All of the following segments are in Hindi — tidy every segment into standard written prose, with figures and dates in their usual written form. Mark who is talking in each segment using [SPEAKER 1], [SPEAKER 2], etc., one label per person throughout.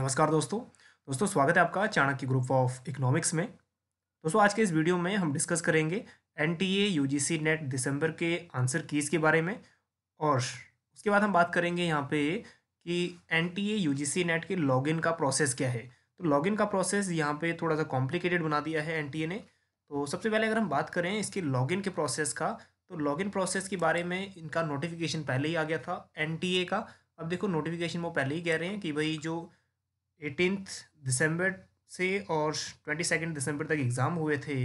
[SPEAKER 1] नमस्कार दोस्तों स्वागत है आपका चाणक्य ग्रुप ऑफ इकोनॉमिक्स में। दोस्तों आज के इस वीडियो में हम डिस्कस करेंगे एनटीए यूजीसी नेट दिसंबर के आंसर कीज़ के बारे में। और उसके बाद हम बात करेंगे यहाँ पे कि एनटीए यूजीसी नेट के लॉगिन का प्रोसेस क्या है। तो लॉगिन का प्रोसेस यहाँ पे थोड़ा सा कॉम्प्लिकेटेड बना दिया है एनटीए ने। तो सबसे पहले अगर हम बात करें इसके लॉगिन के प्रोसेस का, तो लॉगिन प्रोसेस के बारे में इनका नोटिफिकेशन पहले ही आ गया था एनटीए का। अब देखो नोटिफिकेशन वो पहले ही कह रहे हैं कि भाई जो 18th दिसंबर से और 22nd दिसंबर तक एग्ज़ाम हुए थे,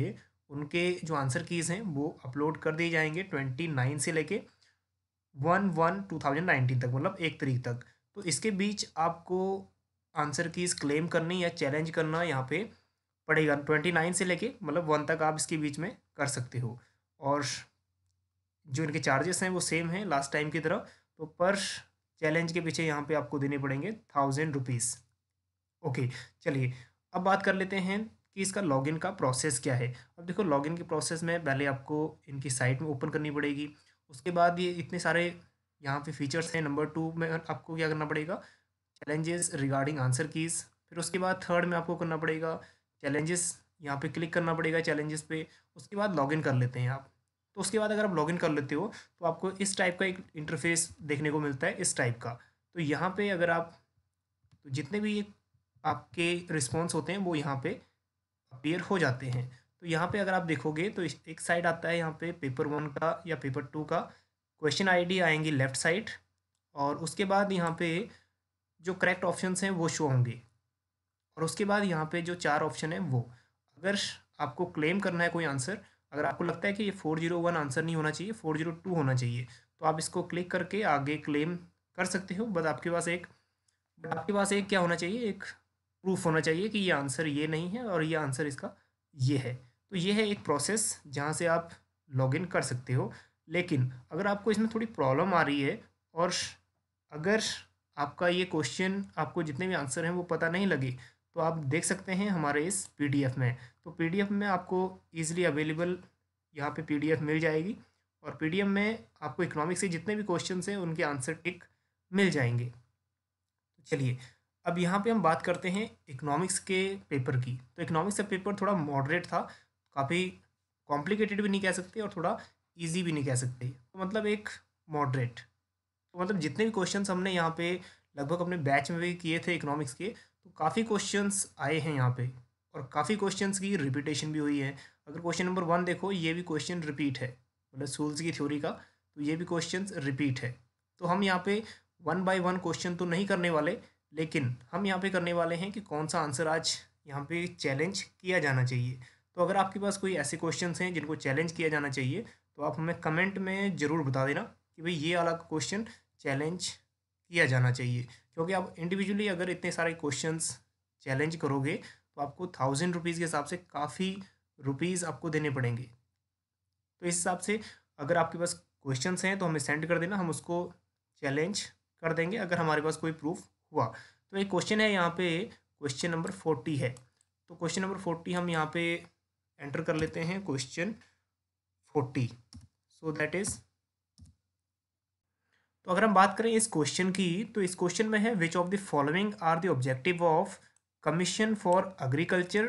[SPEAKER 1] उनके जो आंसर कीज़ हैं वो अपलोड कर दिए जाएंगे 29 से लेके 1/1/2019 तक, मतलब 1 तारीख तक। तो इसके बीच आपको आंसर कीज़ क्लेम करनी या चैलेंज करना यहाँ पे पड़ेगा। 29 से लेके मतलब 1 तक आप इसके बीच में कर सकते हो। और जो इनके चार्जेस हैं वो सेम हैं लास्ट टाइम की तरह। तो पर चैलेंज के पीछे यहाँ पे आपको देने पड़ेंगे 1000 रुपीज़। ओके, चलिए अब बात कर लेते हैं कि इसका लॉगिन का प्रोसेस क्या है। अब देखो लॉगिन के प्रोसेस में पहले आपको इनकी साइट में ओपन करनी पड़ेगी। उसके बाद ये इतने सारे यहाँ पे फीचर्स हैं। नंबर 2 में आपको क्या करना पड़ेगा, चैलेंजेस रिगार्डिंग आंसर कीज़। फिर उसके बाद 3rd में आपको करना पड़ेगा चैलेंजेस, यहाँ पे क्लिक करना पड़ेगा चैलेंजेस पे। उसके बाद लॉगिन कर लेते हैं आप। तो उसके बाद अगर आप लॉगिन कर लेते हो तो आपको इस टाइप का एक इंटरफेस देखने को मिलता है, इस टाइप का। तो यहाँ पे अगर आप, तो जितने भी आपके रिस्पॉन्स होते हैं वो यहाँ पे अपीयर हो जाते हैं। तो यहाँ पे अगर आप देखोगे तो एक साइड आता है यहाँ पे पेपर 1 का या पेपर 2 का क्वेश्चन आईडी आएंगी लेफ्ट साइड। और उसके बाद यहाँ पे जो करेक्ट ऑप्शंस हैं वो शो होंगे। और उसके बाद यहाँ पे जो 4 ऑप्शन है वो, अगर आपको क्लेम करना है कोई आंसर, अगर आपको लगता है कि ये 401 आंसर नहीं होना चाहिए, 402 होना चाहिए, तो आप इसको क्लिक करके आगे क्लेम कर सकते हो। बट आपके पास एक क्या होना चाहिए, एक प्रूफ होना चाहिए कि ये आंसर ये नहीं है और ये आंसर इसका ये है। तो ये है एक प्रोसेस जहाँ से आप लॉगिन कर सकते हो। लेकिन अगर आपको इसमें थोड़ी प्रॉब्लम आ रही है और अगर आपका ये क्वेश्चन, आपको जितने भी आंसर हैं वो पता नहीं लगे, तो आप देख सकते हैं हमारे इस पीडीएफ में। तो पीडीएफ में आपको ईजिली अवेलेबल यहाँ पे पीडीएफ मिल जाएगी। और पीडीएफ में आपको इकोनॉमिक्स से जितने भी क्वेश्चन हैं उनके आंसर टिक मिल जाएंगे। तो चलिए अब यहाँ पे हम बात करते हैं इकोनॉमिक्स के पेपर की। तो इकोनॉमिक्स का पेपर थोड़ा मॉडरेट था, काफ़ी कॉम्प्लिकेटेड भी नहीं कह सकते और थोड़ा इजी भी नहीं कह सकते। तो मतलब एक मॉडरेट, तो मतलब जितने भी क्वेश्चंस हमने यहाँ पे लगभग अपने बैच में भी किए थे इकोनॉमिक्स के, तो काफ़ी क्वेश्चंस आए हैं यहाँ पे। और काफ़ी क्वेश्चंस की रिपीटेशन भी हुई है। अगर क्वेश्चन नंबर 1 देखो, ये भी क्वेश्चन रिपीट है, मतलब सूल्स की थ्योरी का। तो ये भी क्वेश्चन रिपीट है। तो हम यहाँ पे 1 बाय 1 क्वेश्चन तो नहीं करने वाले, लेकिन हम यहाँ पे करने वाले हैं कि कौन सा आंसर आज यहाँ पे चैलेंज किया जाना चाहिए। तो अगर आपके पास कोई ऐसे क्वेश्चंस हैं जिनको चैलेंज किया जाना चाहिए, तो आप हमें कमेंट में ज़रूर बता देना कि भाई ये वाला क्वेश्चन चैलेंज किया जाना चाहिए। क्योंकि आप इंडिविजुअली अगर इतने सारे क्वेश्चंस चैलेंज करोगे तो आपको 1000 रुपीज़ के हिसाब से काफ़ी रुपीज़ आपको देने पड़ेंगे। तो इस हिसाब से अगर आपके पास क्वेश्चंस हैं तो हमें सेंड कर देना, हम उसको चैलेंज कर देंगे अगर हमारे पास कोई प्रूफ हुआ। तो एक क्वेश्चन है यहाँ पे, क्वेश्चन नंबर 40 है। तो क्वेश्चन नंबर 40 हम यहाँ पे एंटर कर लेते हैं, क्वेश्चन 40। सो दैट इज़, तो अगर हम बात करें इस क्वेश्चन की, तो इस क्वेश्चन में है which of the following are the objective of commission for agriculture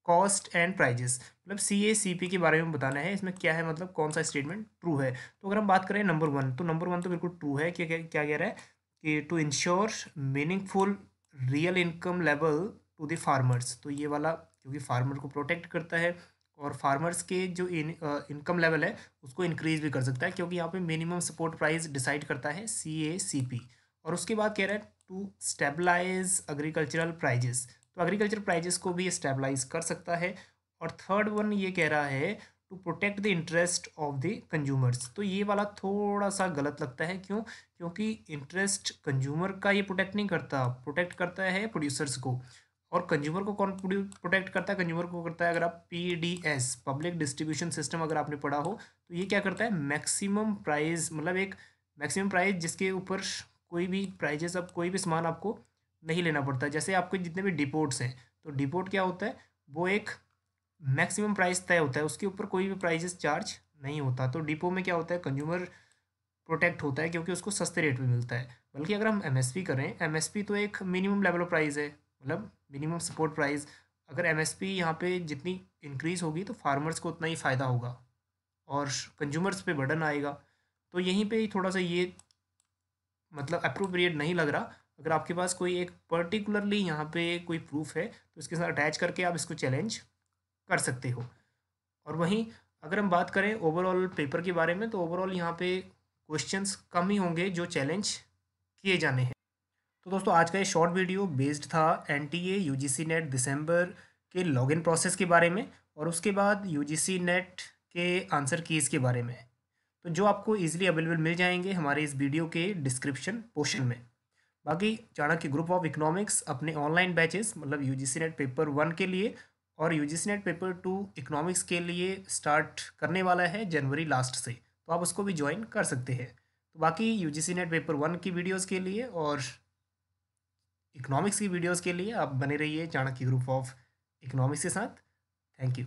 [SPEAKER 1] cost and prices. मतलब CACP के बारे में बताना है, इसमें क्या है, मतलब कौन सा स्टेटमेंट ट्रू है। तो अगर हम बात करें नंबर 1, तो नंबर 1 तो बिल्कुल ट्रू है। क्या क्या क्या कह रहा है कि to ensure meaningful real income level to the farmers. तो ये वाला क्योंकि फार्मर को प्रोटेक्ट करता है और फार्मर्स के जो इनकम लेवल है उसको इंक्रीज भी कर सकता है, क्योंकि यहाँ पे मिनिमम सपोर्ट प्राइस डिसाइड करता है CACP। और उसके बाद कह रहा है टू स्टेबलाइज एग्रीकल्चरल प्राइजेस, तो एग्रीकल्चर प्राइजेस को भी स्टेबलाइज कर सकता है। और 3rd वन ये कह रहा है to protect the interest of the consumers. तो ये वाला थोड़ा सा गलत लगता है, क्यों? क्योंकि इंटरेस्ट कंज्यूमर का ये प्रोटेक्ट नहीं करता, प्रोटेक्ट करता है प्रोड्यूसर्स को। और कंज्यूमर को कौन प्रोटेक्ट करता है? कंज्यूमर को करता है, अगर आप PDS पब्लिक डिस्ट्रीब्यूशन सिस्टम अगर आपने पढ़ा हो, तो ये क्या करता है, मैक्सिमम प्राइस, मतलब एक मैक्सिमम प्राइस जिसके ऊपर कोई भी प्राइजेस, अब कोई भी सामान आपको नहीं लेना पड़ता। जैसे आपके जितने भी डिपोर्ट्स हैं, तो डिपोर्ट क्या होता है, वो एक मैक्सिमम प्राइस तय होता है, उसके ऊपर कोई भी प्राइजेस चार्ज नहीं होता। तो डिपो में क्या होता है, कंज्यूमर प्रोटेक्ट होता है क्योंकि उसको सस्ते रेट में मिलता है। बल्कि अगर हम एमएसपी करें, एमएसपी तो एक मिनिमम लेवल ऑफ प्राइस है, मतलब मिनिमम सपोर्ट प्राइस। अगर एमएसपी यहाँ पे जितनी इंक्रीज़ होगी तो फार्मर्स को उतना ही फ़ायदा होगा और कंज्यूमर्स पे बर्डन आएगा। तो यहीं पे ही थोड़ा सा ये मतलब अप्रोप्रिएट नहीं लग रहा। अगर आपके पास कोई एक पर्टिकुलरली यहाँ पे कोई प्रूफ है तो इसके साथ अटैच करके आप इसको चैलेंज कर सकते हो। और वहीं अगर हम बात करें ओवरऑल पेपर के बारे में, तो ओवरऑल यहाँ पे क्वेश्चंस कम ही होंगे जो चैलेंज किए जाने हैं। तो दोस्तों आज का ये शॉर्ट वीडियो बेस्ड था एनटीए यूजीसी नेट दिसंबर के लॉगिन प्रोसेस के बारे में और उसके बाद यूजीसी नेट के आंसर कीज़ के बारे में, तो जो आपको इजीली अवेलेबल मिल जाएंगे हमारे इस वीडियो के डिस्क्रिप्शन पोर्शन में। बाकी चाणक्य ग्रुप ऑफ इकोनॉमिक्स अपने ऑनलाइन बैचेस मतलब यूजीसी नेट पेपर 1 के लिए और यूजीसी नेट पेपर 2 इकोनॉमिक्स के लिए स्टार्ट करने वाला है जनवरी लास्ट से, तो आप उसको भी ज्वाइन कर सकते हैं। तो बाकी यूजीसी नेट पेपर 1 की वीडियोस के लिए और इकोनॉमिक्स की वीडियोस के लिए आप बने रहिए चाणक्य ग्रुप ऑफ इकोनॉमिक्स के साथ। Thank you.